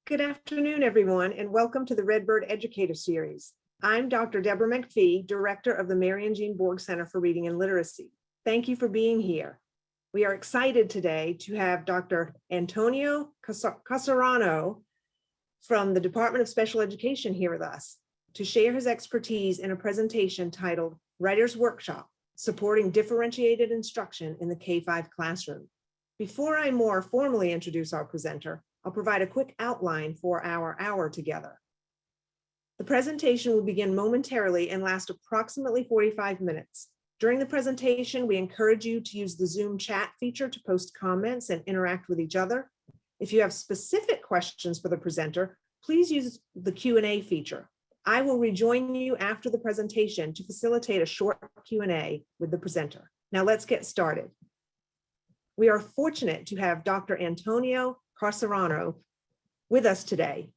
Good afternoon, everyone, and welcome to the Redbird Educator series. I'm Dr. Deborah McPhee, Director of the Marion Jean Borg Center for Reading and Literacy. Thank you for being here. We are excited today to have Dr. Antonio Causarano from the Department of Special Education here with us to share his expertise in a presentation titled Writer's Workshop, Supporting Differentiated Instruction in the K-5 Classroom. Before I more formally introduce our presenter, I'll provide a quick outline for our hour together. The presentation will begin momentarily and last approximately 45 minutes. During the presentation, we encourage you to use the Zoom chat feature to post comments and interact with each other. If you have specific questions for the presenter, please use the Q&A feature. I will rejoin you after the presentation to facilitate a short Q&A with the presenter. Now let's get started. We are fortunate to have Dr. Antonio Causarano with us today.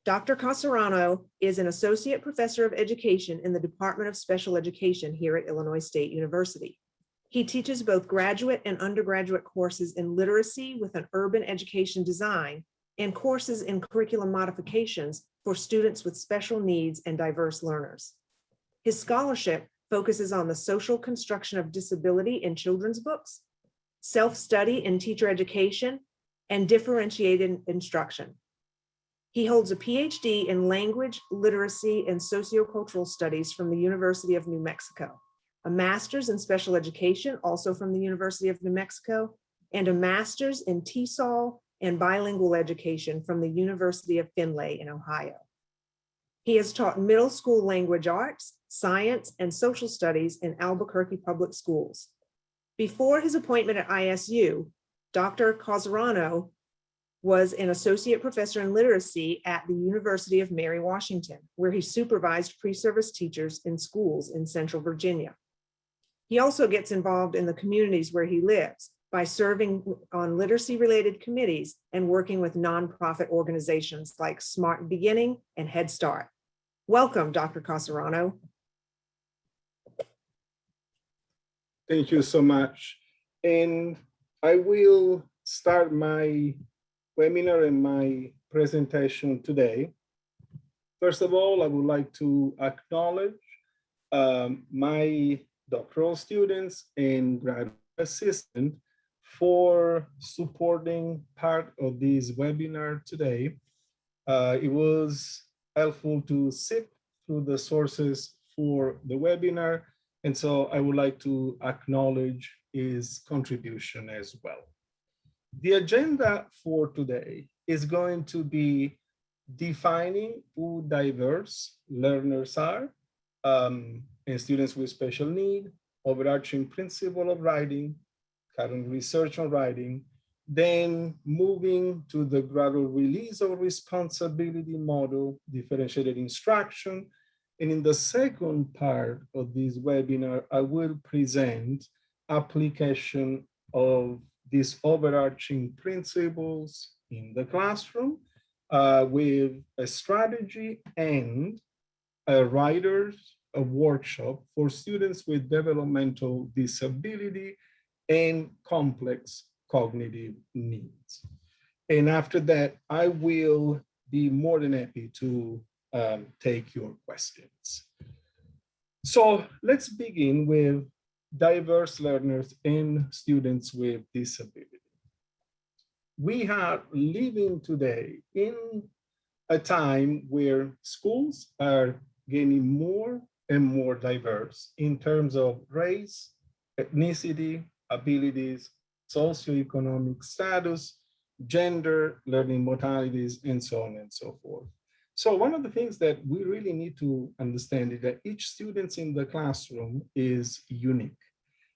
Dr. Causarano is an associate professor of education in the Department of Special Education here at Illinois State University. He teaches both graduate and undergraduate courses in literacy with an urban education design and courses in curriculum modifications for students with special needs and diverse learners. His scholarship focuses on the social construction of disability in children's books, self-study in teacher education, and differentiated instruction. He holds a PhD in language, literacy, and sociocultural studies from the University of New Mexico, a master's in special education, also from the University of New Mexico, and a master's in TESOL and bilingual education from the University of Findlay in Ohio. He has taught middle school language arts, science, and social studies in Albuquerque Public Schools. Before his appointment at ISU, Dr. Causarano was an associate professor in literacy at the University of Mary Washington, where he supervised pre-service teachers in schools in Central Virginia. He also gets involved in the communities where he lives by serving on literacy-related committees and working with nonprofit organizations like Smart Beginning and Head Start. Welcome, Dr. Causarano. Thank you so much. And I will start my webinar and my presentation today. First of all, I would like to acknowledge my doctoral students and grad assistant for supporting part of this webinar today. It was helpful to sift through the sources for the webinar, and so I would like to acknowledge his contribution as well. The agenda for today is going to be defining who diverse learners are and students with special need, overarching principle of writing, current research on writing, then moving to the gradual release of responsibility model, differentiated instruction. And in the second part of this webinar, I will present application of these overarching principles in the classroom with a strategy and a workshop for students with developmental disability and complex cognitive needs. And after that, I will be more than happy to take your questions. So let's begin with diverse learners and students with disability. We are living today in a time where schools are getting more and more diverse in terms of race, ethnicity, abilities, socioeconomic status, gender, learning modalities, and so on and so forth. So one of the things that we really need to understand is that each student in the classroom is unique.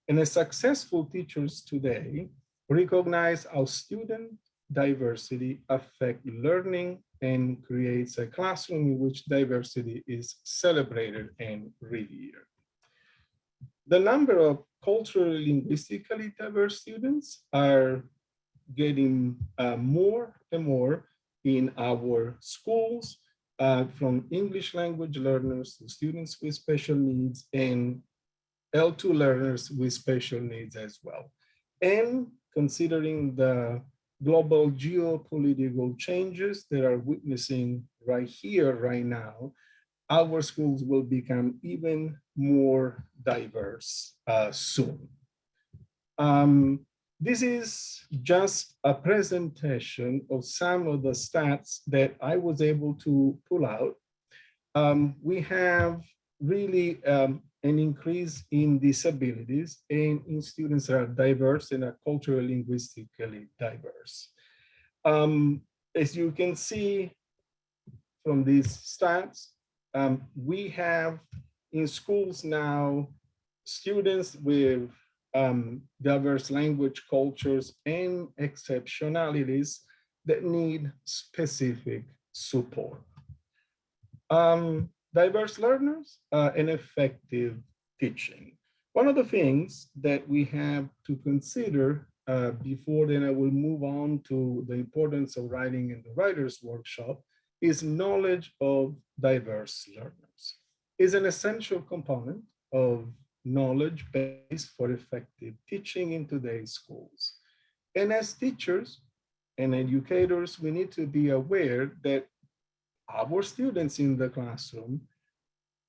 And as successful teachers today recognize how student diversity affects learning and creates a classroom in which diversity is celebrated and revered. The number of culturally linguistically diverse students are getting more and more in our schools, from English language learners to students with special needs and L2 learners with special needs as well. And considering the global geopolitical changes that are witnessing right here, right now, our schools will become even more diverse soon. This is just a presentation of some of the stats that I was able to pull out. We have really an increase in disabilities and in students that are diverse and are culturally linguistically diverse. As you can see from these stats, we have in schools now students with diverse language, cultures, and exceptionalities that need specific support. Diverse learners and effective teaching. One of the things that we have to consider before then I will move on to the importance of writing in the writer's workshop is knowledge of diverse learners. Is an essential component of knowledge base for effective teaching in today's schools. And as teachers and educators, we need to be aware that our students in the classroom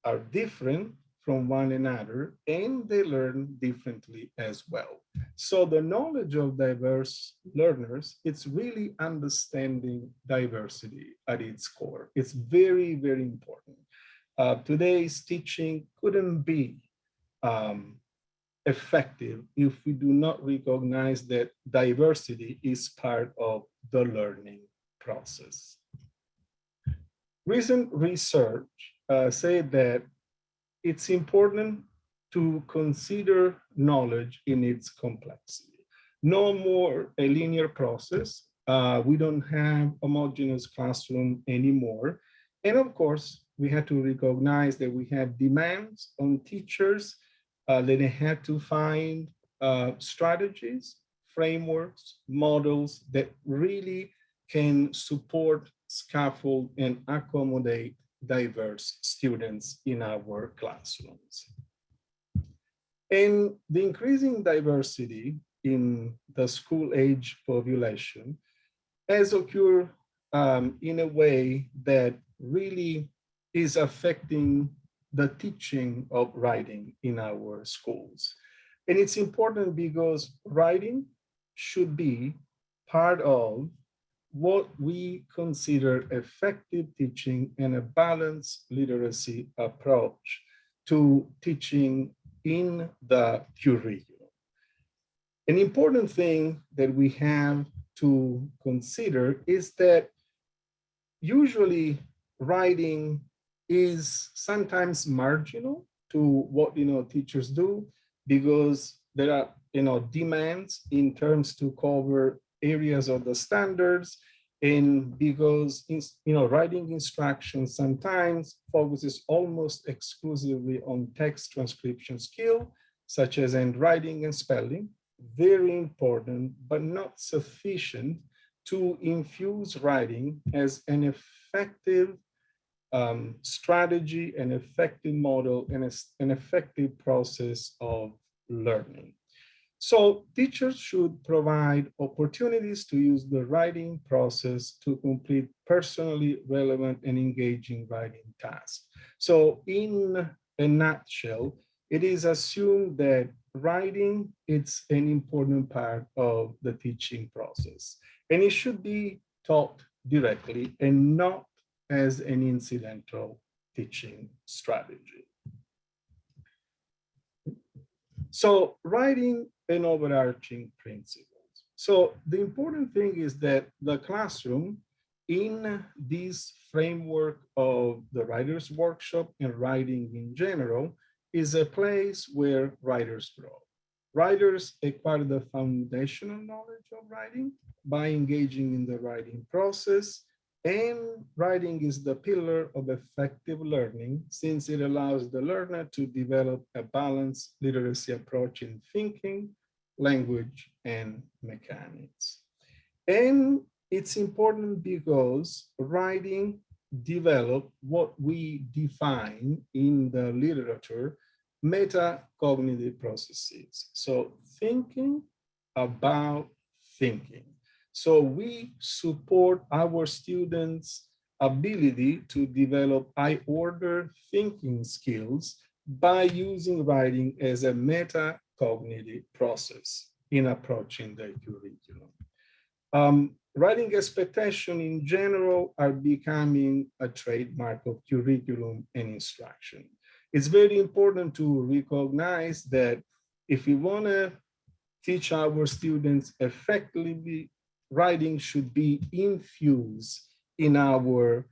are different from one another and they learn differently as well. So the knowledge of diverse learners, it's really understanding diversity at its core. It's very, very important. Today's teaching couldn't be effective if we do not recognize that diversity is part of the learning process. Recent research say that it's important to consider knowledge in its complexity. No more a linear process. We don't have homogeneous classroom anymore. And of course, we have to recognize that we have demands on teachers that they have to find strategies, frameworks, models that really can support, scaffold, and accommodate diverse students in our classrooms. And the increasing diversity in the school age population has occurred in a way that really is affecting the teaching of writing in our schools. And it's important because writing should be part of what we consider effective teaching and a balanced literacy approach to teaching in the curriculum. An important thing that we have to consider is that usually writing is sometimes marginal to what teachers do because there are demands in terms to cover areas of the standards, and because writing instructions sometimes focuses almost exclusively on text transcription skill, such as handwriting and spelling, very important, but not sufficient to infuse writing as an effective strategy, an effective model, and an effective process of learning. So teachers should provide opportunities to use the writing process to complete personally relevant and engaging writing tasks. So in a nutshell, it is assumed that writing is an important part of the teaching process, and it should be taught directly and not as an incidental teaching strategy. So writing and overarching principles. So the important thing is that the classroom in this framework of the writer's workshop and writing in general is a place where writers grow. Writers acquire the foundational knowledge of writing by engaging in the writing process, and writing is the pillar of effective learning since it allows the learner to develop a balanced literacy approach in thinking, language, and mechanics. And it's important because writing develop what we define in the literature metacognitive processes. So thinking about thinking. So we support our students' ability to develop high-order thinking skills by using writing as a metacognitive process in approaching the curriculum. Writing expectation in general are becoming a trademark of curriculum and instruction. It's very important to recognize that if we want to teach our students effectively, writing should be infused in our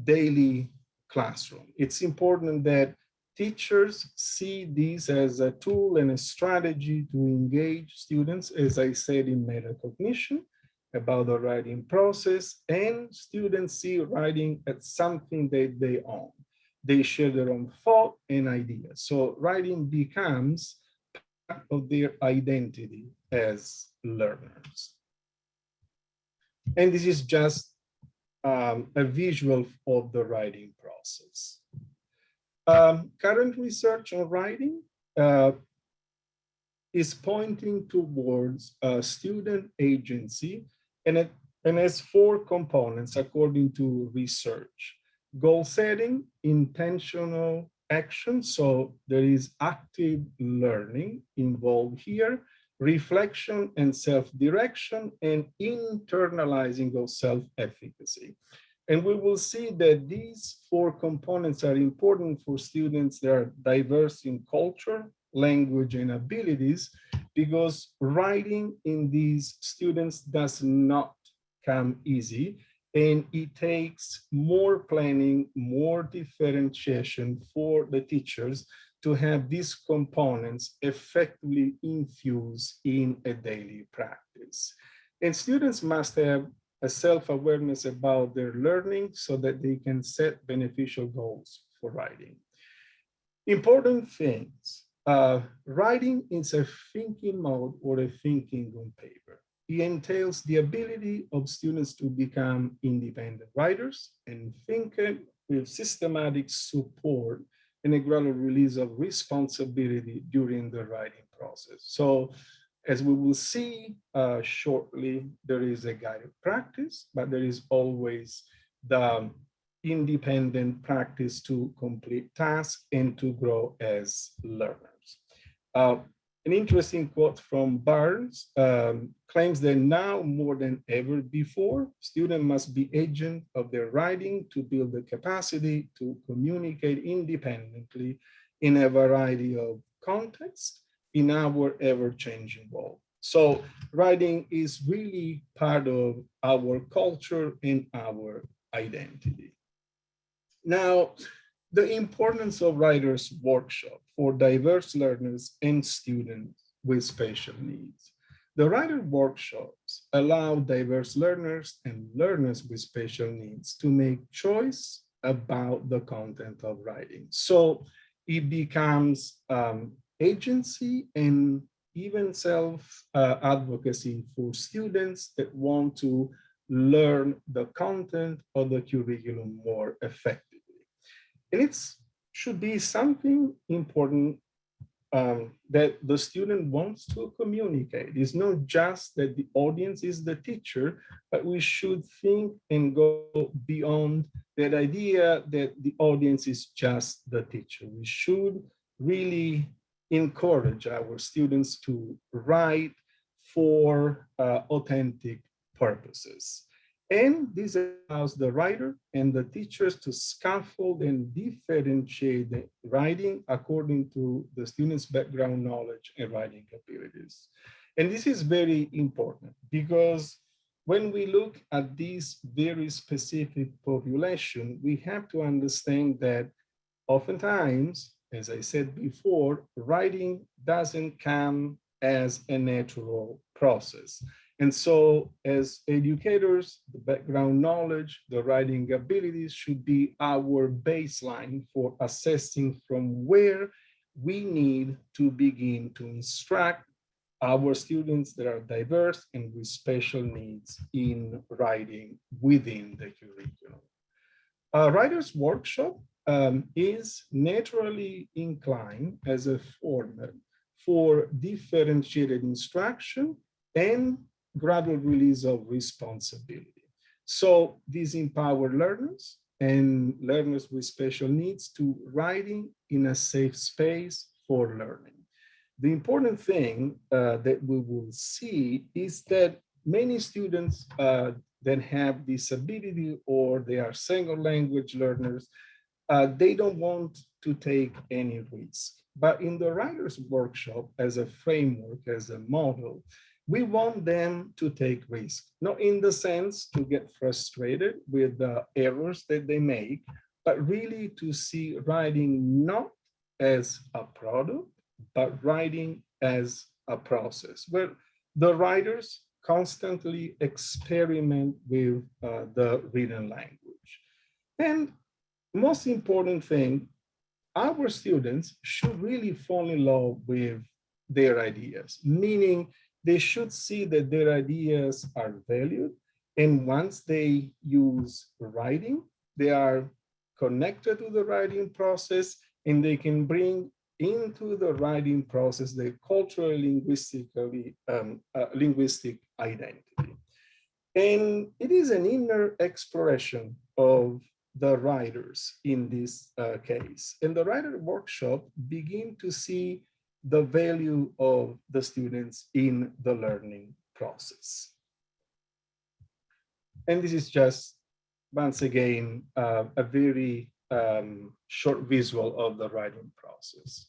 daily classroom. It's important that teachers see this as a tool and a strategy to engage students, as I said, in metacognition about the writing process, and students see writing as something that they own. They share their own thought and ideas. So writing becomes part of their identity as learners. And this is just a visual of the writing process. Current research on writing is pointing towards student agency, and it has four components according to research: goal setting, intentional action, so there is active learning involved here, reflection and self-direction, and internalizing of self-efficacy. And we will see that these four components are important for students that are diverse in culture, language, and abilities, because writing in these students does not come easy, and it takes more planning, more differentiation for the teachers to have these components effectively infused in a daily practice. And students must have a self-awareness about their learning so that they can set beneficial goals for writing. Important things. Writing is a thinking mode or a thinking on paper. It entails the ability of students to become independent writers and thinkers with systematic support and a gradual release of responsibility during the writing process. So as we will see shortly, there is a guided practice, but there is always the independent practice to complete tasks and to grow as learners. An interesting quote from Barnes claims that now more than ever before, students must be agents of their writing to build the capacity to communicate independently in a variety of contexts in our ever-changing world. So writing is really part of our culture and our identity. Now, the importance of writers' workshop for diverse learners and students with special needs. The writer workshops allow diverse learners and learners with special needs to make choice about the content of writing. So it becomes agency and even self-advocacy for students that want to learn the content of the curriculum more effectively. And it should be something important that the student wants to communicate. It's not just that the audience is the teacher, but we should think and go beyond that idea that the audience is just the teacher. We should really encourage our students to write for authentic purposes. And this allows the writer and the teachers to scaffold and differentiate the writing according to the student's background knowledge and writing abilities. And this is very important because when we look at this very specific population, we have to understand that oftentimes, as I said before, writing doesn't come as a natural process. And so as educators, the background knowledge, the writing abilities should be our baseline for assessing from where we need to begin to instruct our students that are diverse and with special needs in writing within the curriculum. A writer's workshop is naturally inclined as a format for differentiated instruction and gradual release of responsibility. So these empower learners and learners with special needs to writing in a safe space for learning. The important thing that we will see is that many students that have disability or they are single language learners, they don't want to take any risk. But in the writer's workshop, as a framework, as a model, we want them to take risk, not in the sense to get frustrated with the errors that they make, but really to see writing not as a product, but writing as a process where the writers constantly experiment with the written language. And most important thing, our students should really fall in love with their ideas, meaning they should see that their ideas are valued. And once they use writing, they are connected to the writing process and they can bring into the writing process the culturally linguistically linguistic identity. And it is an inner exploration of the writers in this case. And the writer workshop begin to see the value of the students in the learning process. And this is just, once again, a very short visual of the writing process.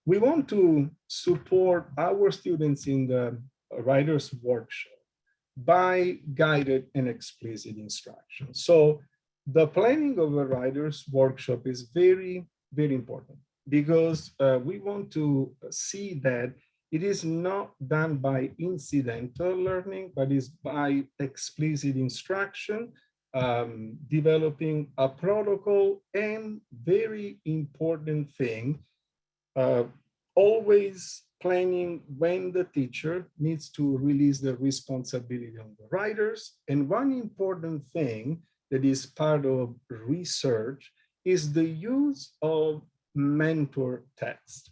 We want to support our students in the writer's workshop by guided and explicit instruction. So the planning of a writer's workshop is very, very important because we want to see that it is not done by incidental learning, but is by explicit instruction, developing a protocol, and very important thing, always planning when the teacher needs to release the responsibility on the writers. And one important thing that is part of research is the use of mentor text.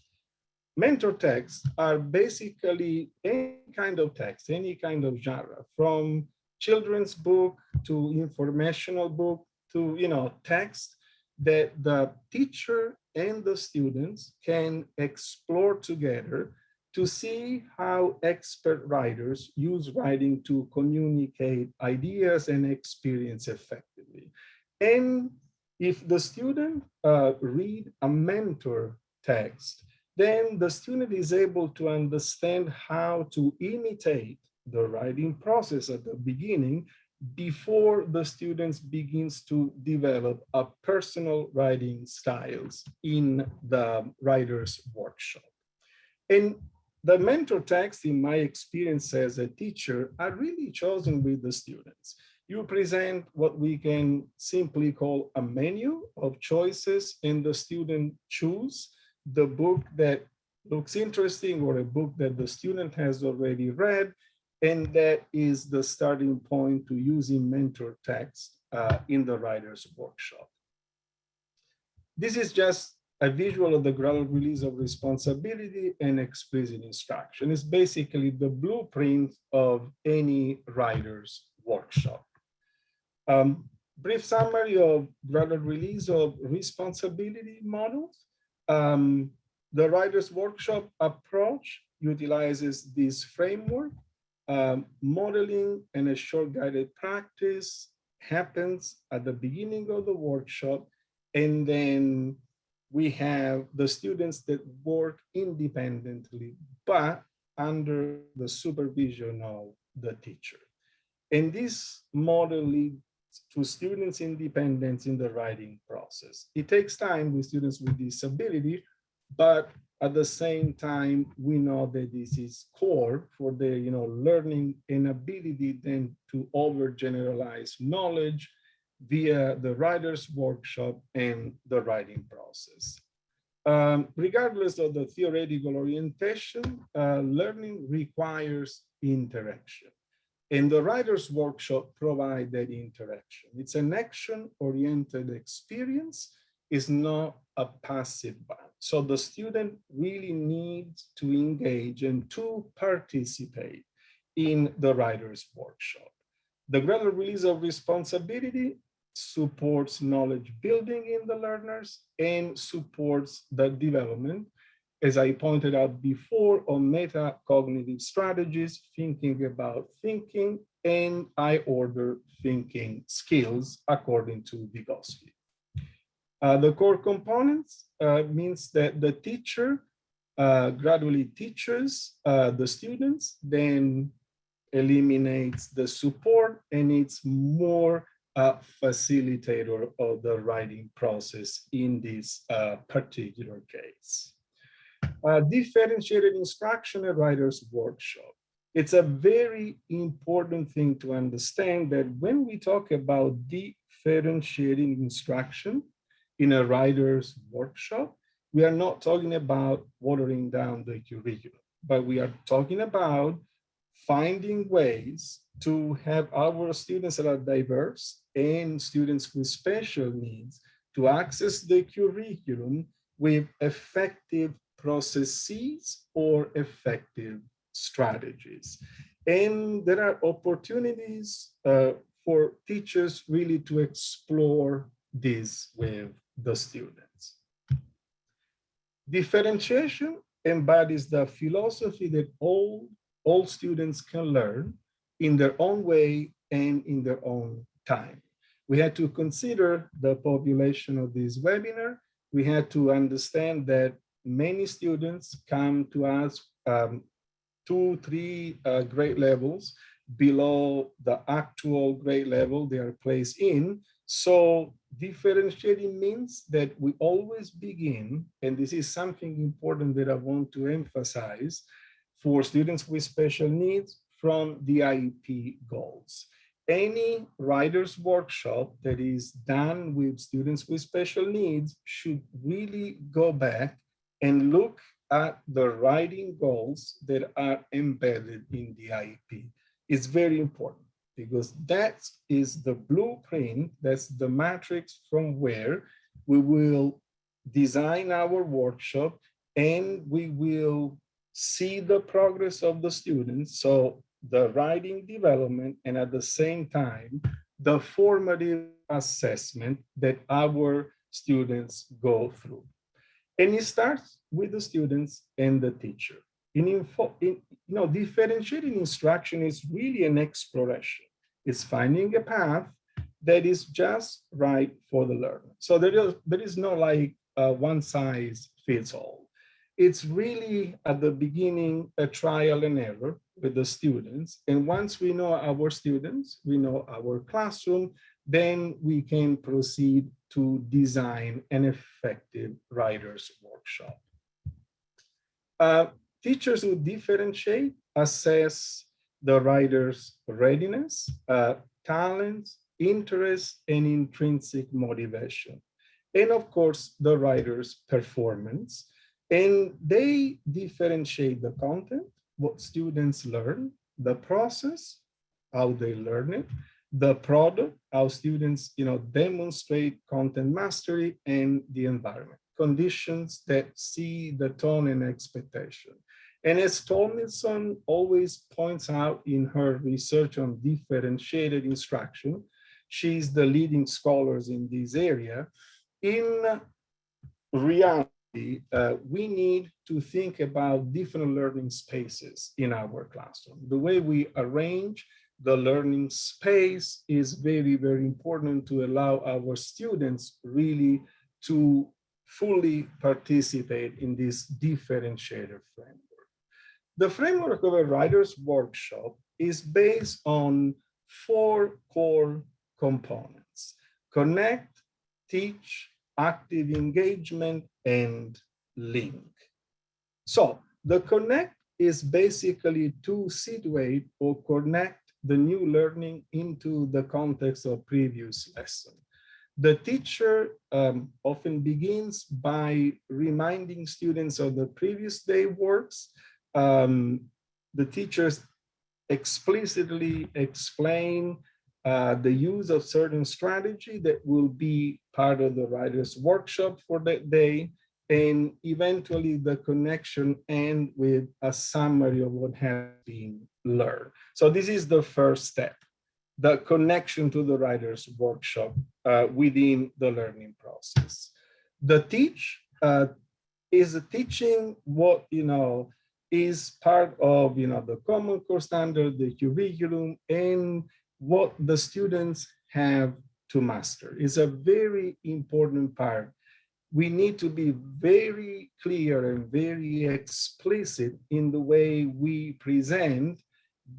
Mentor texts are basically any kind of text, any kind of genre, from children's book to informational book to text that the teacher and the students can explore together to see how expert writers use writing to communicate ideas and experience effectively. And if the student read a mentor text, then the student is able to understand how to imitate the writing process at the beginning before the students begins to develop a personal writing styles in the writer's workshop. And the mentor text, in my experience as a teacher, are really chosen with the students. You present what we can simply call a menu of choices, and the student choose the book that looks interesting or a book that the student has already read, and that is the starting point to using mentor text in the writer's workshop. This is just a visual of the gradual release of responsibility and explicit instruction. It's basically the blueprint of any writer's workshop. Brief summary of gradual release of responsibility models. The writer's workshop approach utilizes this framework. Modeling and a short guided practice happens at the beginning of the workshop, and then we have the students that work independently, but under the supervision of the teacher. And this model leads to students' independence in the writing process. It takes time with students with disability, but at the same time, we know that this is core for their learning and ability then to overgeneralize knowledge via the writer's workshop and the writing process. Regardless of the theoretical orientation, learning requires interaction. And the writer's workshop provides that interaction. It's an action-oriented experience. It's not a passive one. So the student really needs to engage and to participate in the writer's workshop. The gradual release of responsibility supports knowledge building in the learners and supports the development, as I pointed out before, on metacognitive strategies, thinking about thinking and high order thinking skills according to Vygotsky. The core components means that the teacher gradually teaches the students, then eliminates the support, and it's more a facilitator of the writing process in this particular case. Differentiated instruction at writer's workshop. It's a very important thing to understand that when we talk about differentiating instruction in a writer's workshop, we are not talking about watering down the curriculum, but we are talking about finding ways to have our students that are diverse and students with special needs to access the curriculum with effective processes or effective strategies. And there are opportunities for teachers really to explore this with the students. Differentiation embodies the philosophy that all students can learn in their own way and in their own time. We had to consider the population of this webinar. We had to understand that many students come to us 2, 3 grade levels below the actual grade level they are placed in. So differentiating means that we always begin, and this is something important that I want to emphasize for students with special needs, from the IEP goals. Any writer's workshop that is done with students with special needs should really go back and look at the writing goals that are embedded in the IEP. It's very important because that is the blueprint, that's the matrix from where we will design our workshop and we will see the progress of the students. So the writing development and at the same time, the formative assessment that our students go through. And it starts with the students and the teacher. Differentiating instruction is really an exploration. It's finding a path that is just right for the learner. So there is no like one size fits all. It's really at the beginning a trial and error with the students. And once we know our students, we know our classroom, then we can proceed to design an effective writer's workshop. Teachers who differentiate assess the writer's readiness, talents, interests, and intrinsic motivation. And of course, the writer's performance. And they differentiate the content, what students learn, the process, how they learn it, the product, how students demonstrate content mastery, and the environment, conditions that see the tone and expectation. And as Tomlinson always points out in her research on differentiated instruction, she's the leading scholars in this area. In reality, we need to think about different learning spaces in our classroom. The way we arrange the learning space is very, very important to allow our students really to fully participate in this differentiated framework. The framework of a writer's workshop is based on 4 core components: connect, teach, active engagement, and link. So the connect is basically to situate or connect the new learning into the context of previous lesson. The teacher often begins by reminding students of the previous day works. The teachers explicitly explain the use of certain strategy that will be part of the writer's workshop for that day. and eventually the connection end with a summary of what has been learned. So this is the first step, the connection to the writer's workshop within the learning process. The teach is teaching what, is part of, the Common Core standard, the curriculum, and what the students have to master. It's a very important part. We need to be very clear and very explicit in the way we present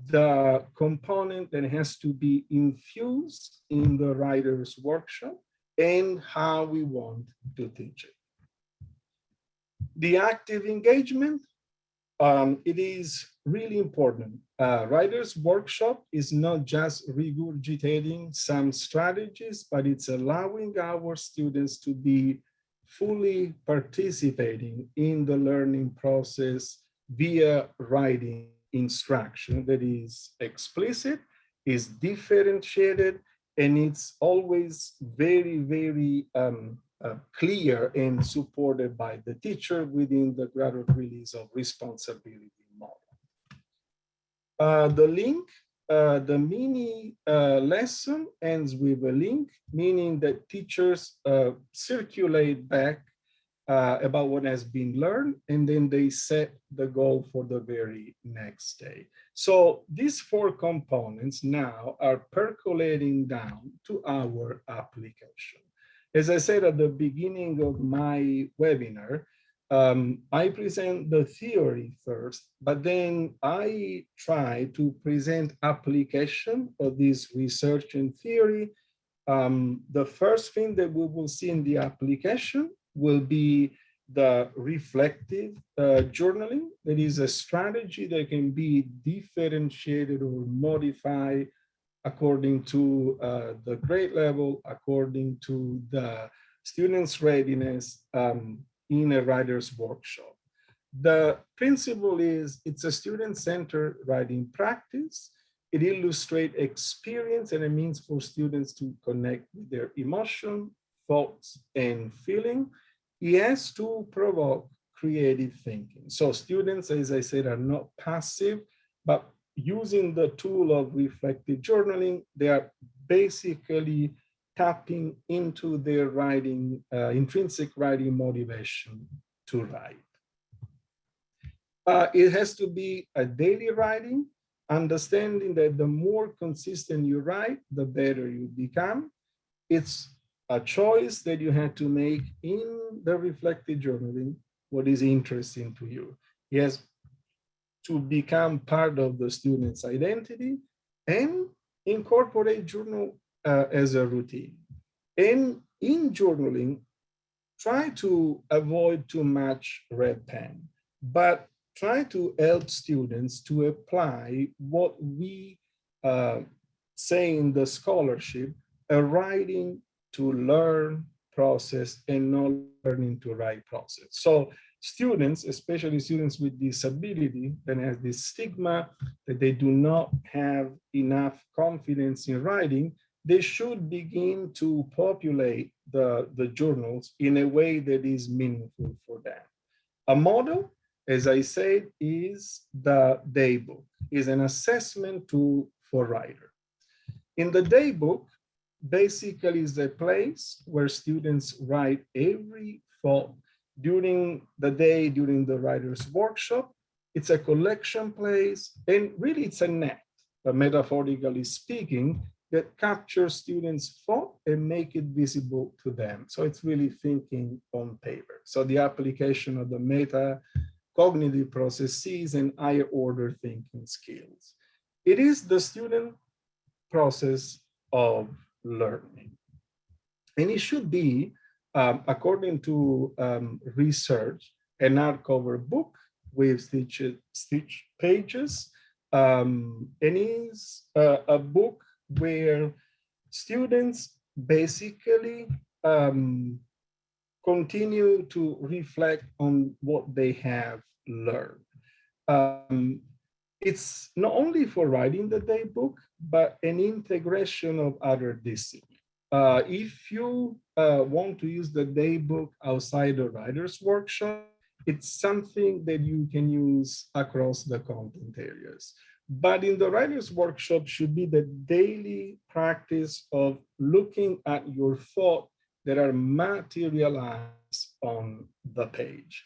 the component that has to be infused in the writer's workshop and how we want to teach it. The active engagement, it is really important. Writer's workshop is not just regurgitating some strategies, but it's allowing our students to be fully participating in the learning process via writing instruction that is explicit, is differentiated, and it's always very, very clear and supported by the teacher within the graduate release of responsibility model. The link, the mini lesson ends with a link, meaning that teachers circulate back about what has been learned, and then they set the goal for the very next day. So these 4 components now are percolating down to our application. As I said at the beginning of my webinar, I present the theory first, but then I try to present application of this research and theory. The first thing that we will see in the application will be the reflective journaling. That is a strategy that can be differentiated or modified according to the grade level, according to the student's readiness in a writer's workshop. The principle is it's a student-centered writing practice. It illustrates experience, and it means for students to connect with their emotion, thoughts, and feeling. It has to provoke creative thinking. So students, as I said, are not passive, but using the tool of reflective journaling, they are basically tapping into their writing, intrinsic writing motivation to write. It has to be a daily writing, understanding that the more consistent you write, the better you become. It's a choice that you have to make in the reflective journaling, what is interesting to you. Yes, to become part of the student's identity and incorporate journal as a routine. And in journaling, try to avoid too much red pen, but try to help students to apply what we say in the scholarship, a writing to learn process and not learning to write process. So students, especially students with disability that have this stigma that they do not have enough confidence in writing, they should begin to populate the journals in a way that is meaningful for them. A model, as I said, is the daybook, is an assessment tool for writers. In the daybook, basically is a place where students write every thought during the day, during the writer's workshop. It's a collection place, and really it's a net, metaphorically speaking, that captures students' thought and make it visible to them. So it's really thinking on paper. So the application of the meta cognitive processes and higher order thinking skills. It is the student process of learning. And it should be, according to research, an hardcover book with stitched pages, and is a book where students basically continue to reflect on what they have learned. It's not only for writing the daybook, but an integration of other disciplines. If you want to use the daybook outside the writer's workshop, it's something that you can use across the content areas. But in the writer's workshop should be the daily practice of looking at your thought that are materialized on the page.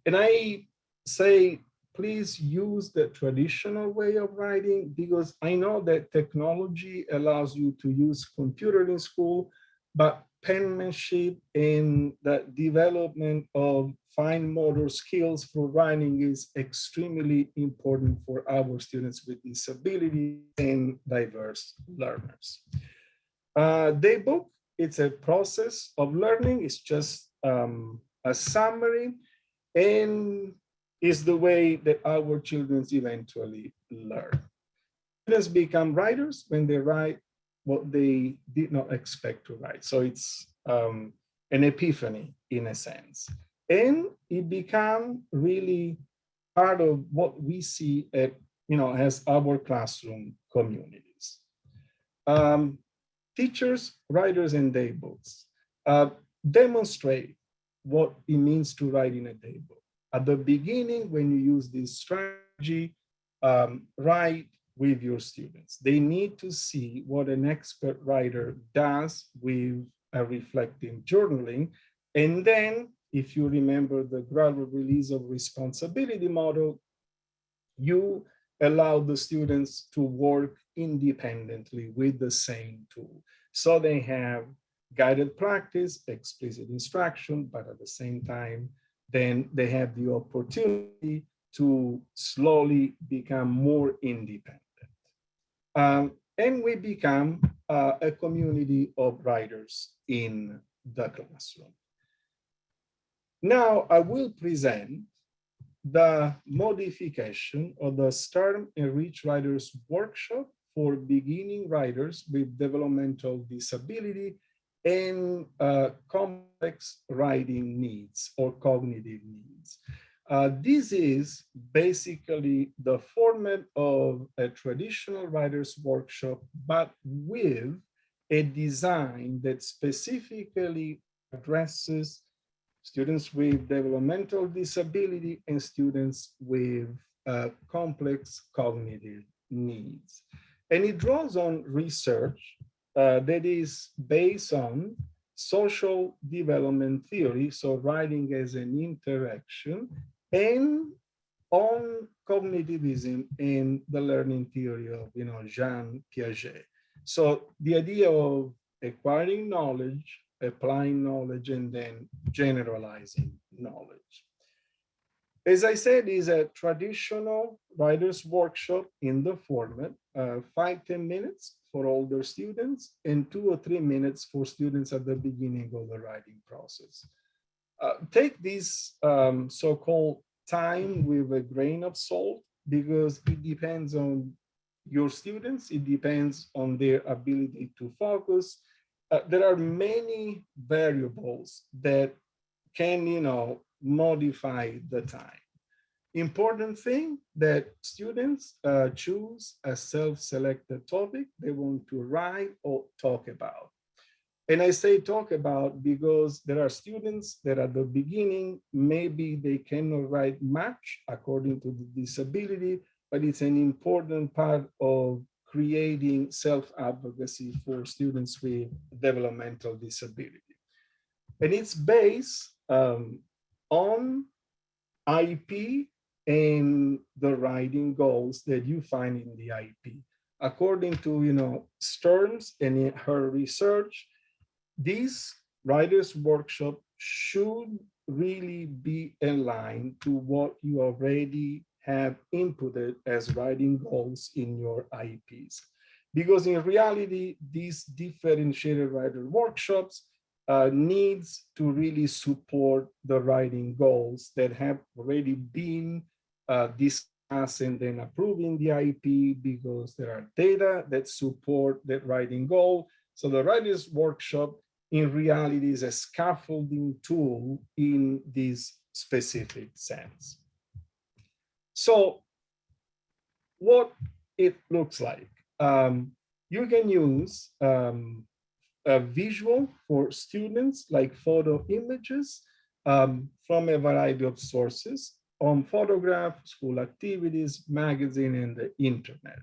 And I say, please use the traditional way of writing, because I know that technology allows you to use computer in school, but penmanship and the development of fine motor skills for writing is extremely important for our students with disabilities and diverse learners. Daybook, it's a process of learning. It's just a summary, and is the way that our children eventually learn. Students become writers when they write what they did not expect to write. So it's an epiphany in a sense. And it become really part of what we see at, as our classroom communities. Teachers, writers, and daybooks demonstrate what it means to write in a daybook. At the beginning, when you use this strategy, write with your students. They need to see what an expert writer does with a reflective journaling. And then, if you remember the gradual release of responsibility model, you allow the students to work independently with the same tool. So they have guided practice, explicit instruction, but at the same time, then they have the opportunity to slowly become more independent. And we become a community of writers in the classroom. Now I will present the modification of the STARM Enriched Writers Workshop for beginning writers with developmental disability and complex writing needs or cognitive needs. This is basically the format of a traditional writer's workshop, but with a design that specifically addresses students with developmental disability and students with complex cognitive needs. And it draws on research that is based on social development theory, so writing as an interaction, and on cognitivism and the learning theory of Jean Piaget. So the idea of acquiring knowledge, applying knowledge, and then generalizing knowledge. As I said, is a traditional writer's workshop in the format, 5-10 minutes for older students and 2 or 3 minutes for students at the beginning of the writing process. Take this so-called time with a grain of salt, because it depends on your students, it depends on their ability to focus. There are many variables that can, modify the time. Important thing that students choose a self-selected topic they want to write or talk about. And I say talk about because there are students that at the beginning, maybe they cannot write much according to the disability, but it's an important part of creating self-advocacy for students with developmental disability. And it's based on IP and the writing goals that you find in the IP. According to, Stearns and her research, this writer's workshop should really be aligned to what you already have inputted as writing goals in your IPs. Because in reality, these differentiated writer workshops needs to really support the writing goals that have already been discussed and then approved in the IP, because there are data that support that writing goal. So the writer's workshop in reality is a scaffolding tool in this specific sense. So what it looks like, you can use visual for students, like photo images from a variety of sources on photographs, school activities, magazine, and the internet.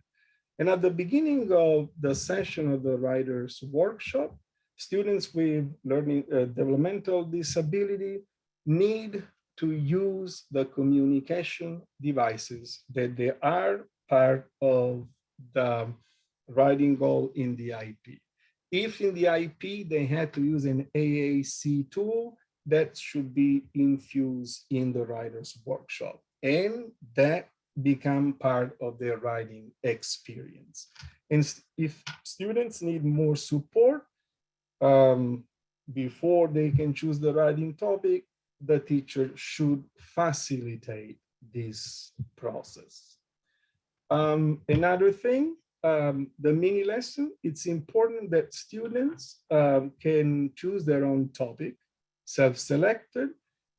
And at the beginning of the session of the writer's workshop, students with learning developmental disability need to use the communication devices that they are part of the writing goal in the IP. If in the IP they had to use an AAC tool, that should be infused in the writer's workshop. And that become part of their writing experience. And if students need more support before they can choose the writing topic, the teacher should facilitate this process. Another thing, the mini lesson, it's important that students can choose their own topic, self-selected,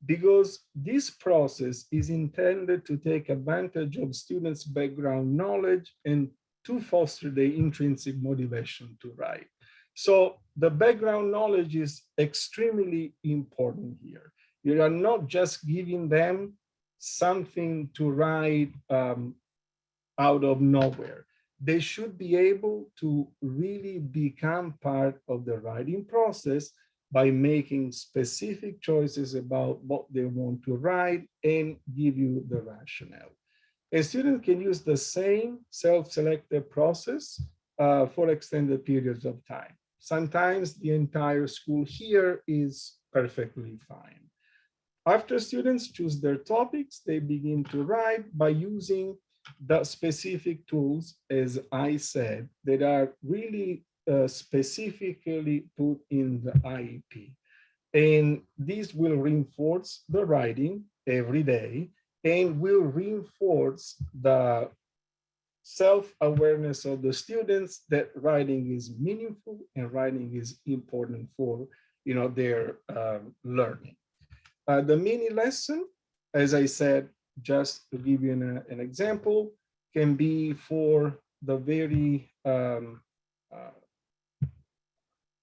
because this process is intended to take advantage of students' background knowledge and to foster their intrinsic motivation to write. So the background knowledge is extremely important here. You are not just giving them something to write out of nowhere. They should be able to really become part of the writing process by making specific choices about what they want to write and give you the rationale. A student can use the same self-selected process for extended periods of time. Sometimes the entire school year is perfectly fine. After students choose their topics, they begin to write by using the specific tools, as I said, that are really specifically put in the IEP. And these will reinforce the writing every day and will reinforce the self-awareness of the students that writing is meaningful and writing is important for their learning. The mini lesson, as I said, just to give you an example, can be for the very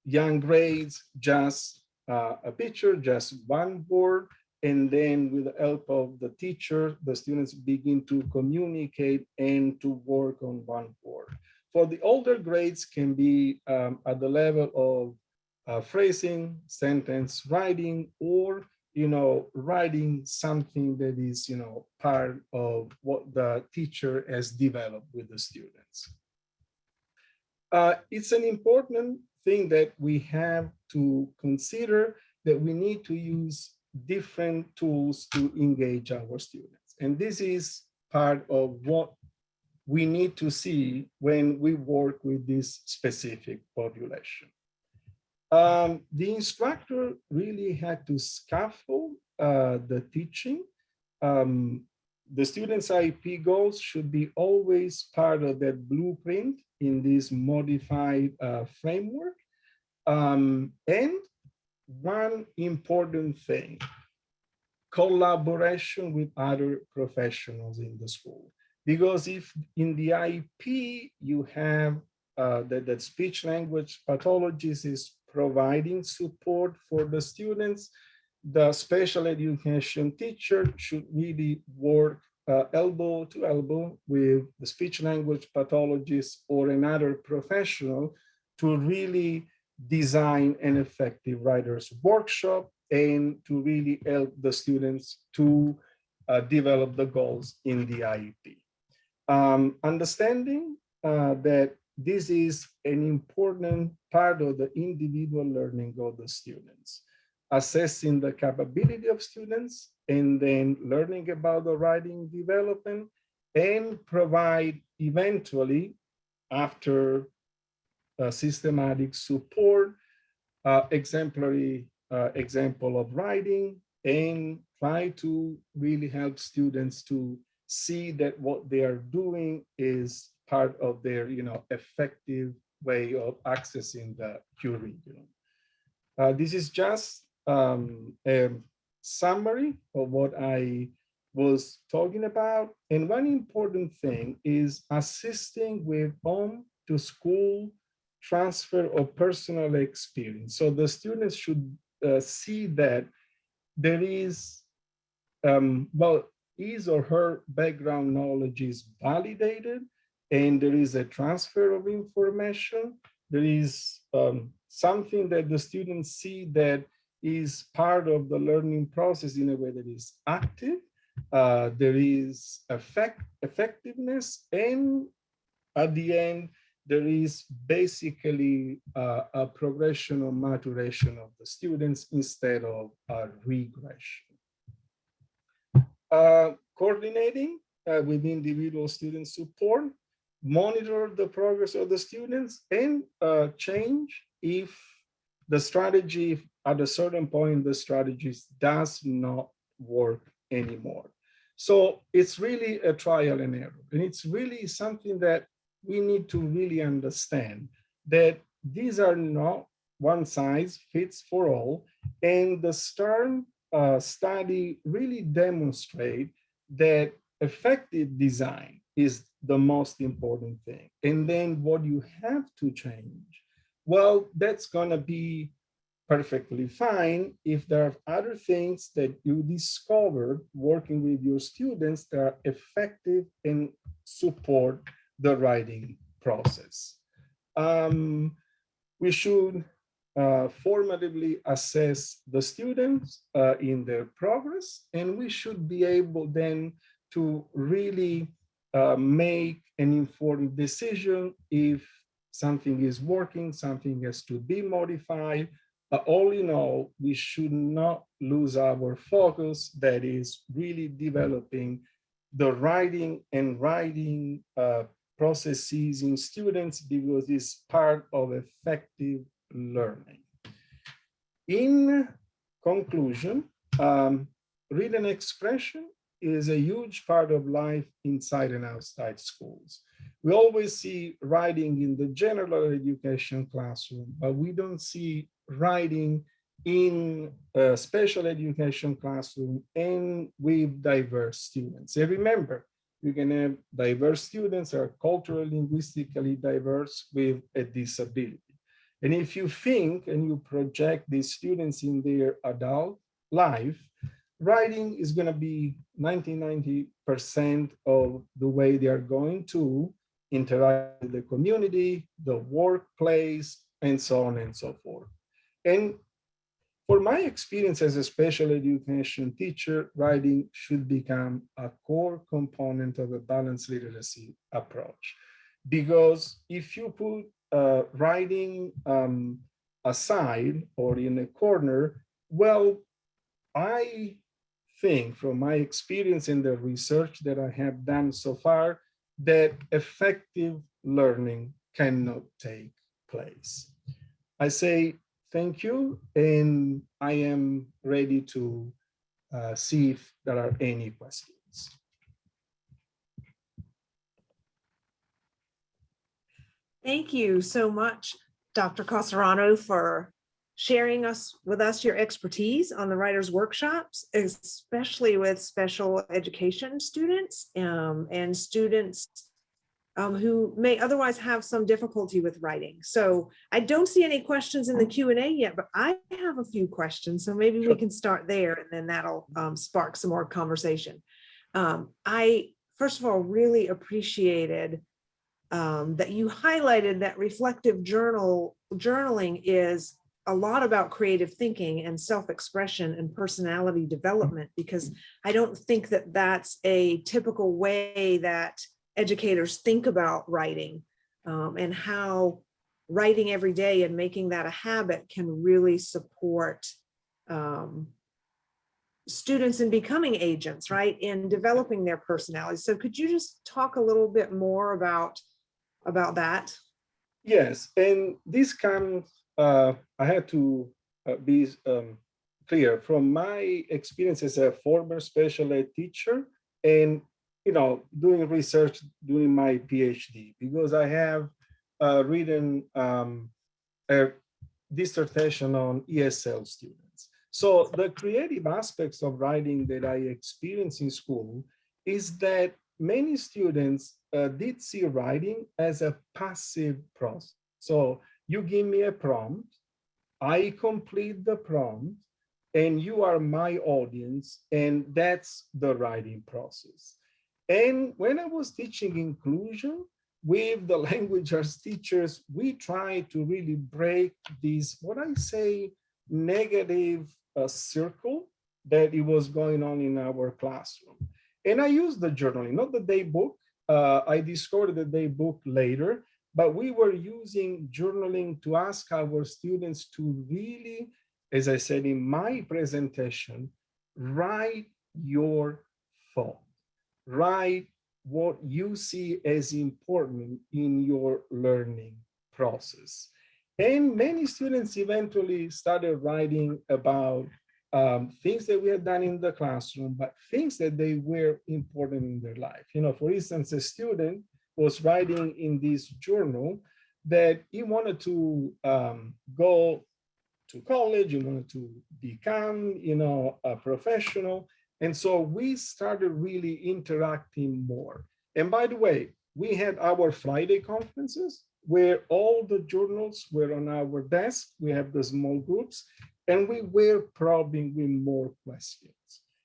young grades, just a picture, just one word, and then with the help of the teacher, the students begin to communicate and to work on one word. For the older grades, can be at the level of phrasing, sentence writing, or writing something that is part of what the teacher has developed with the students. It's an important thing that we have to consider, that we need to use different tools to engage our students. And this is part of what we need to see when we work with this specific population. The instructor really had to scaffold the teaching. The students' IEP goals should be always part of that blueprint in this modified framework. And one important thing, collaboration with other professionals in the school. Because if in the IEP you have that speech language pathologist is providing support for the students, the special education teacher should really work elbow to elbow with the speech language pathologist or another professional to really design an effective writer's workshop and to really help the students to develop the goals in the IEP. Understanding that this is an important part of the individual learning of the students. Assessing the capability of students and then learning about the writing development and provide eventually after systematic support, exemplary example of writing, and try to really help students to see that what they are doing is part of their effective way of accessing the curriculum. This is just a summary of what I was talking about. And one important thing is assisting with home to school transfer of personal experience. So the students should see that there is, well, his or her background knowledge is validated, and there is a transfer of information. There is something that the students see that is part of the learning process in a way that is active. There is effectiveness, and at the end, there is basically a progression or maturation of the students instead of a regression. Coordinating with individual student support, monitor the progress of the students, and change if the strategy, at a certain point, the strategies does not work anymore. So it's really a trial and error. And it's really something that we need to really understand, that these are not one size fits for all. And the STARN study really demonstrate that effective design is the most important thing. And then what you have to change, well, that's going to be perfectly fine if there are other things that you discover working with your students that are effective and support the writing process. We should formatively assess the students in their progress, and we should be able then to really make an informed decision if something is working, something has to be modified. All in all, we should not lose our focus, that is really developing the writing processes in students, because it's part of effective learning. In conclusion, written expression is a huge part of life inside and outside schools. We always see writing in the general education classroom, but we don't see writing in a special education classroom and with diverse students. And remember, you can have diverse students that are culturally, linguistically diverse with a disability. And if you think and you project these students in their adult life, writing is going to be 90% of the way they are going to interact with the community, the workplace, and so on and so forth. And for my experience as a special education teacher, writing should become a core component of a balanced literacy approach. Because if you put writing aside or in a corner, well, I think from my experience in the research that I have done so far, that effective learning cannot take place. I say thank you, and I am ready to see if there are any questions. Thank you so much, Dr. Causarano, for sharing with us your expertise on the writers' workshops, especially with special education students and students who may otherwise have some difficulty with writing. So I don't see any questions in the Q&A yet, but I have a few questions. So maybe we can start there, and then that'll spark some more conversation. I, first of all, really appreciated that you highlighted that reflective journaling is a lot about creative thinking and self-expression and personality development, because I don't think that that's a typical way that educators think about writing, and how writing every day and making that a habit can really support students in becoming agents, right, in developing their personalities. So could you just talk a little bit more about that? Yes, and this comes, I had to be clear from my experience as a former special ed teacher, and doing research during my PhD, because I have written a dissertation on ESL students. So the creative aspects of writing that I experienced in school is that many students did see writing as a passive process. So you give me a prompt, I complete the prompt, and you are my audience, and that's the writing process. And when I was teaching inclusion with the language arts teachers, we try to really break this, what I say, negative circle that it was going on in our classroom. And I used the journaling, not the day book. I discovered the day book later, but we were using journaling to ask our students to really, as I said in my presentation, write your thought, write what you see as important in your learning process. And many students eventually started writing about things that we had done in the classroom, but things that they were important in their life. You know, for instance, a student was writing in this journal that he wanted to go to college, he wanted to become, you know, a professional. And so we started really interacting more. And by the way, we had our Friday conferences where all the journals were on our desk. We have the small groups, and we were probing with more questions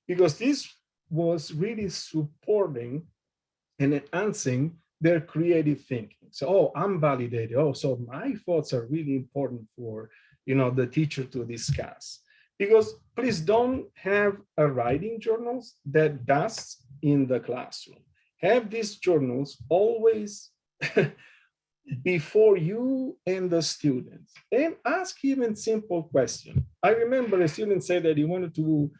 because this was really supporting and enhancing their creative thinking. So, oh, I'm validated. Oh, so my thoughts are really important for, you know, the teacher to discuss. Because please don't have a writing journals that dusts in the classroom. Have these journals always before you and the students, and ask even simple questions. I remember a student said that he wanted to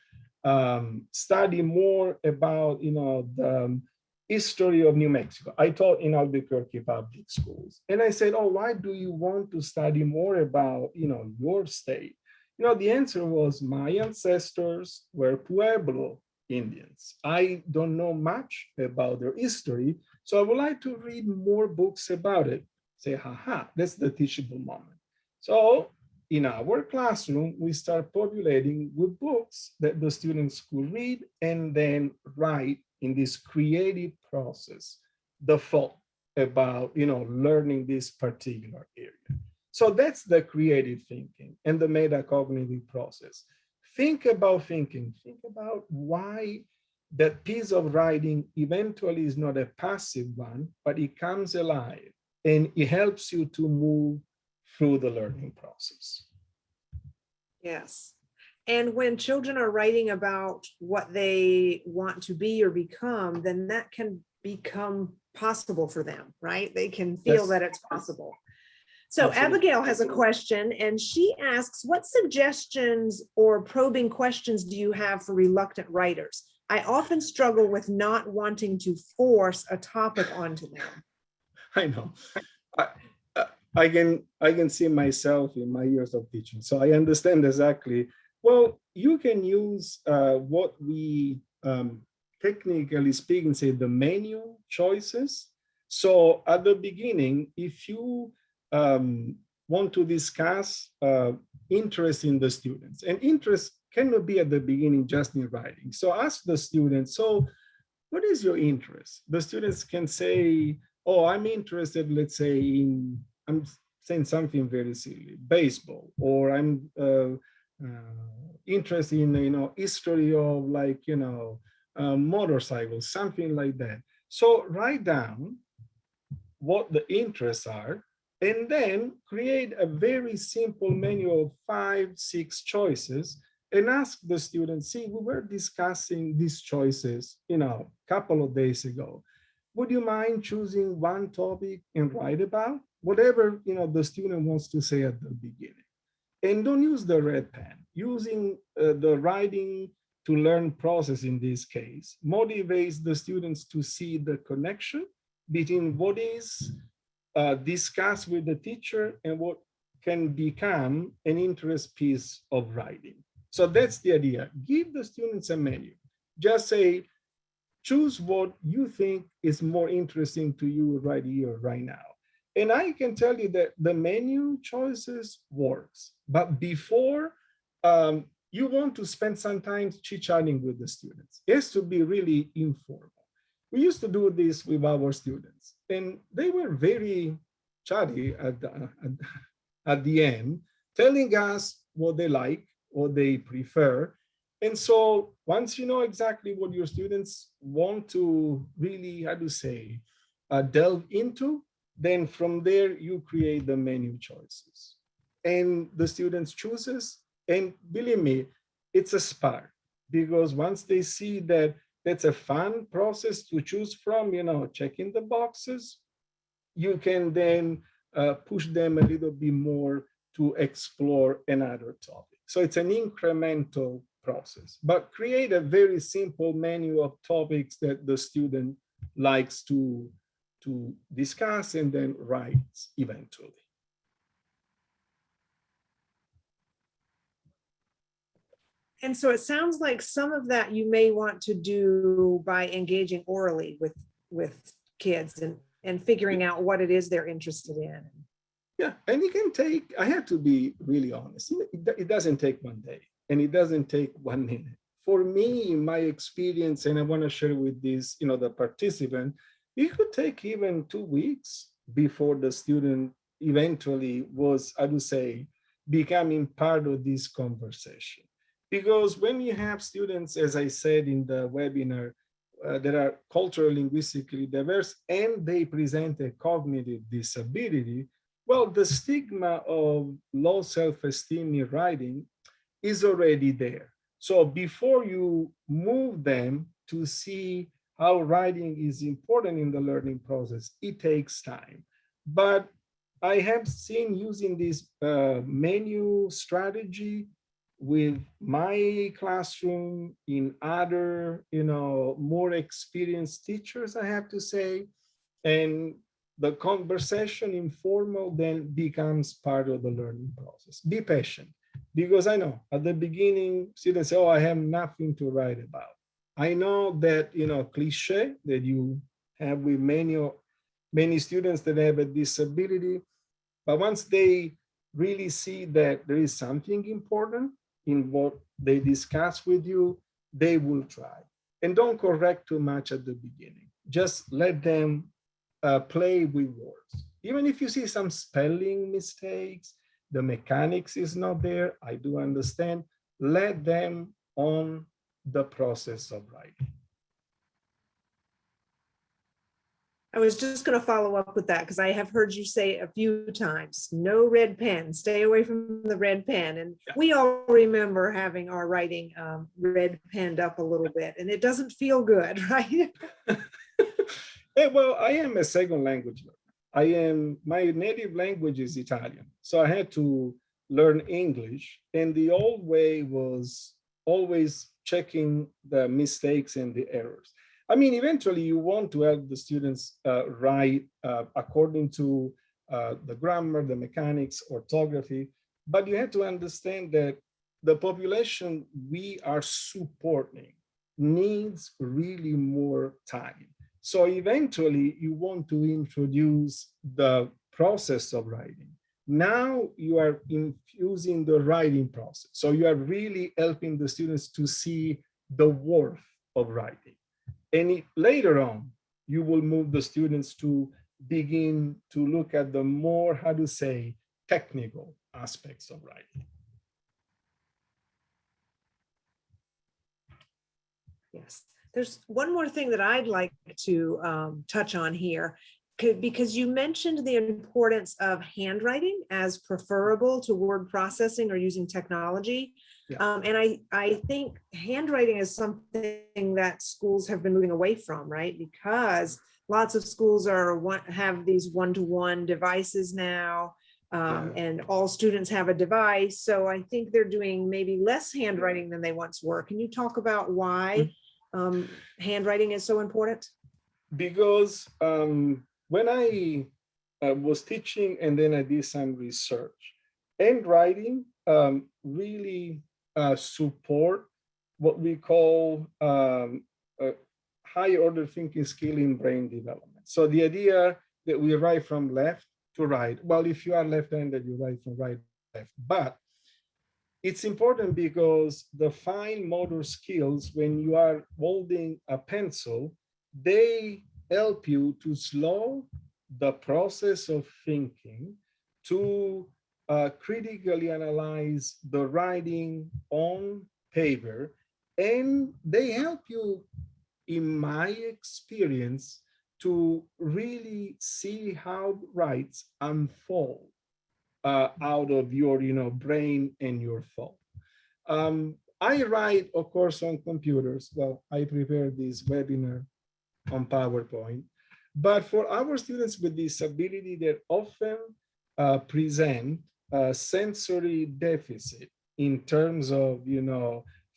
study more about, you know, the history of New Mexico. I taught in Albuquerque public schools, and I said, "Oh, why do you want to study more about, you know, your state?" You know, the answer was, "My ancestors were Pueblo Indians. I don't know much about their history, so I would like to read more books about it." Say, haha, that's the teachable moment. So in our classroom, we start populating with books that the students could read and then write in this creative process, the thought about, you know, learning this particular area. So that's the creative thinking and the metacognitive process. Think about thinking, think about why that piece of writing eventually is not a passive one, but it comes alive and it helps you to move through the learning process. Yes. And when children are writing about what they want to be or become, then that can become possible for them, right? They can feel that it's possible. So Absolutely. Abigail has a question, and she asks, what suggestions or probing questions do you have for reluctant writers? I often struggle with not wanting to force a topic onto them. I know. I, I can see myself in my years of teaching, so I understand exactly. Well, you can use what we technically speaking say the menu choices. So at the beginning, if you want to discuss interest in the students, and interest cannot be at the beginning just in writing. So ask the students, so what is your interest? The students can say, oh, I'm interested, let's say, I'm saying something very silly, baseball, or I'm interested in, you know, history of, like, you know, motorcycles, something like that. So write down what the interests are, and then create a very simple menu of 5, 6 choices and ask the students, see, we were discussing these choices, you know, a couple of days ago. Would you mind choosing one topic and write about? Whatever, you know, the student wants to say at the beginning. And don't use the red pen. Using the writing to learn process in this case motivates the students to see the connection between what is discussed with the teacher and what can become an interest piece of writing. So that's the idea. Give the students a menu. Just say, choose what you think is more interesting to you right here, right now. And I can tell you that the menu choices works, but before you want to spend some time chit-chatting with the students. It has to be really informal. We used to do this with our students, and they were very chatty at the end, telling us what they like, what they prefer. And so once you know exactly what your students want to really, how to say, delve into, then from there you create the menu choices. And the students chooses, and believe me, it's a spark, because once they see that that's a fun process to choose from, checking the boxes, you can then push them a little bit more to explore another topic. So it's an incremental process, but create a very simple menu of topics that the student likes to discuss and then writes eventually. And so it sounds like some of that you may want to do by engaging orally with kids and figuring out what it is they're interested in. Yeah, and it can take, I have to be really honest, it doesn't take one day and it doesn't take 1 minute. For me, my experience, and I want to share with this, the participant, it could take even 2 weeks before the student eventually was, I would say, becoming part of this conversation. Because when you have students, as I said in the webinar, that are culturally linguistically diverse and they present a cognitive disability, well, the stigma of low self-esteem in writing is already there. So before you move them to see how writing is important in the learning process, it takes time. But I have seen using this menu strategy with my classroom in other, more experienced teachers, I have to say, and the conversation informal then becomes part of the learning process. Be patient, because I know at the beginning students say, oh, I have nothing to write about. I know that, cliche that you have with many students that have a disability, but once they really see that there is something important in what they discuss with you, they will try. And don't correct too much at the beginning. Just let them play with words. Even if you see some spelling mistakes, the mechanics is not there, I do understand. Let them on the process of writing. I was just going to follow up with that because I have heard you say a few times, no red pen, stay away from the red pen. And we all remember having our writing red penned up a little bit, and it doesn't feel good, right? Yeah, well, I am a second language learner. My native language is Italian. So I had to learn English. And the old way was always checking the mistakes and the errors. I mean, eventually you want to help the students write according to the grammar, the mechanics, orthography, but you have to understand that the population we are supporting needs really more time. So eventually you want to introduce the process of writing. Now you are infusing the writing process. So you are really helping the students to see the worth of writing. And later on, you will move the students to begin to look at the more, how to say, technical aspects of writing. Yes. There's one more thing that I'd like to touch on here, because you mentioned the importance of handwriting as preferable to word processing or using technology. Yeah. And I think handwriting is something that schools have been moving away from, right? Because lots of schools have these one-to-one devices now, and all students have a device. So I think they're doing maybe less handwriting than they once were. Can you talk about why handwriting is so important? Because when I was teaching and then I did some research, handwriting really support what we call high order thinking skill in brain development. So the idea that we write from left to right, well, if you are left-handed, you write from right to left, but it's important because the fine motor skills, when you are holding a pencil, they help you to slow the process of thinking, to critically analyze the writing on paper, and they help you, in my experience, to really see how rights unfold out of your brain and your thought. I write, of course, on computers. Well, I prepared this webinar on PowerPoint. But for our students with disability that often present a sensory deficit in terms of,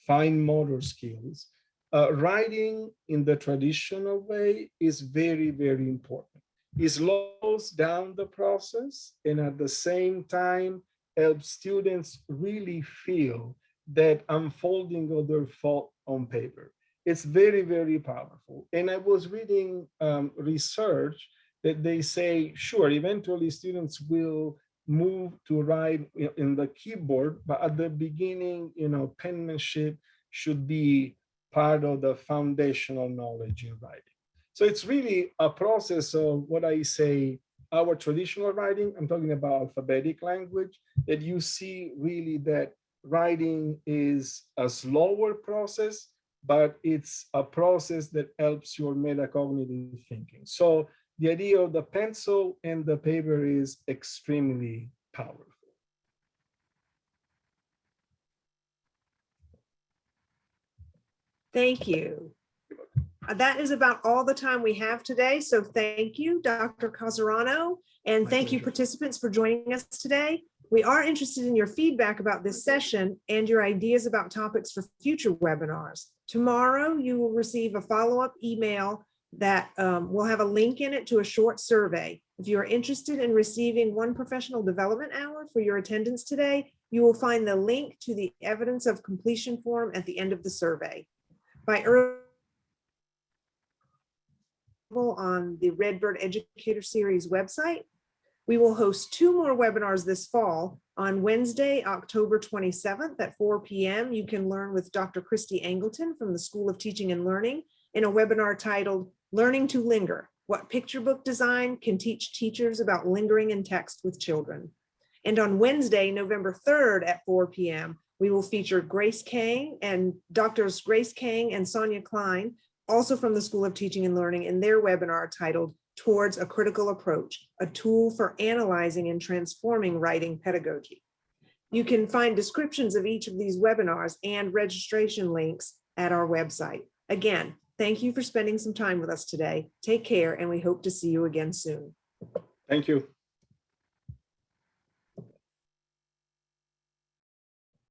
fine motor skills, writing in the traditional way is very, very important. It slows down the process and at the same time helps students really feel that unfolding of their thought on paper. It's very, very powerful. And I was reading research that they say, sure, eventually students will move to write in the keyboard, but at the beginning, penmanship should be part of the foundational knowledge in writing. So it's really a process of what I say, our traditional writing, I'm talking about alphabetic language, that you see really that writing is a slower process, but it's a process that helps your metacognitive thinking. So the idea of the pencil and the paper is extremely powerful. Thank you. That is about all the time we have today. So thank you, Dr. Causarano, and thank you, participants, for joining us today. We are interested in your feedback about this session and your ideas about topics for future webinars. Tomorrow, you will receive a follow-up email that will have a link in it to a short survey. If you are interested in receiving one professional development hour for your attendance today, you will find the link to the evidence of completion form at the end of the survey. By early on the Redbird Educator Series website. We will host 2 more webinars this fall. On Wednesday, October 27th at 4 p.m., you can learn with Dr. Christy Angleton from the School of Teaching and Learning in a webinar titled Learning to Linger, What Picture Book Design Can Teach Teachers About Lingering in Text with Children. And on Wednesday, November 3rd at 4 p.m., we will feature Grace Kang and Drs. Grace Kang and Sonia Klein, also from the School of Teaching and Learning, in their webinar titled Towards a Critical Approach, a tool for analyzing and transforming writing pedagogy. You can find descriptions of each of these webinars and registration links at our website. Again, thank you for spending some time with us today. Take care, and we hope to see you again soon. Thank you.